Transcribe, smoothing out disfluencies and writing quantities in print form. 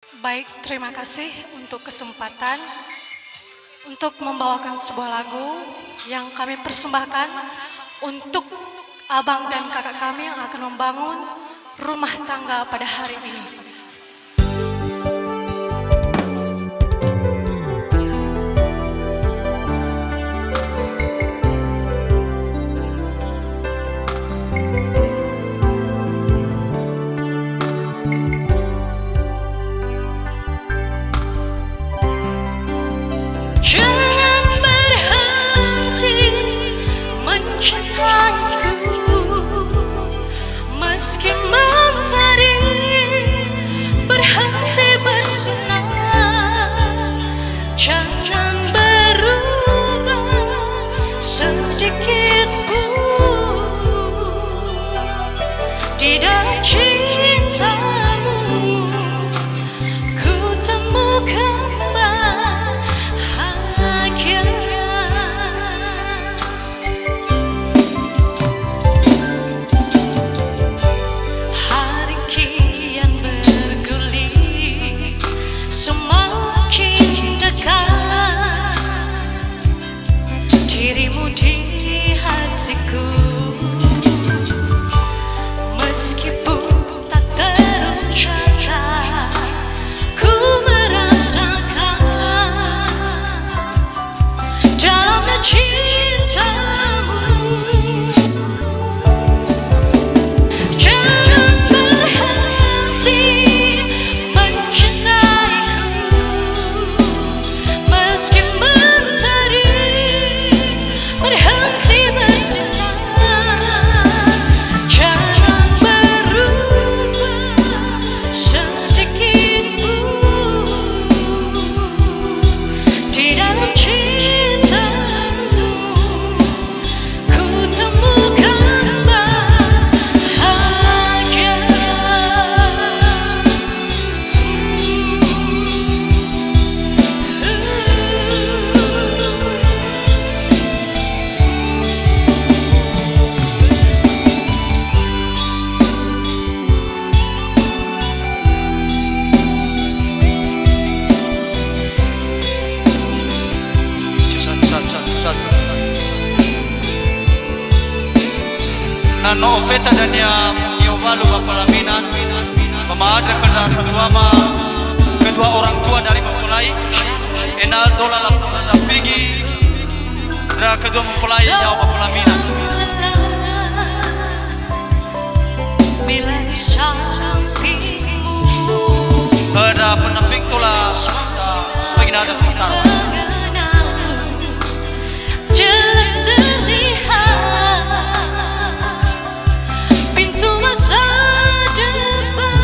Baik, terima kasih untuk kesempatan untuk membawakan sebuah lagu yang kami persembahkan untuk abang dan kakak kami yang akan membangun rumah tangga pada hari ini. Jangan berhenti mencintaiku, meski mentari berhenti bersinar. Jangan berubah sedikit pun di dalam cintamu. Ku temukan hari kian bergulir, semakin dekat dirimu di hatiku. Meskipun tak terucap, ku merasakan dalamnya cintamu. Jangan berhenti mencintaiku, meski mentari berhenti bersinar. Jangan berubah sedikit pun di dalam cintamu. Ku temukan bahagia. Nano feta dan ya yovalu bapalaminan pemadre pada satu ama kedua orang tua dari mempelai enal dola la pigi dan kedua mempelai nyawa bapalaminan Bila di sampingmu pada penamping tola bagi nada sementara jelas terlihat pintu masa depan.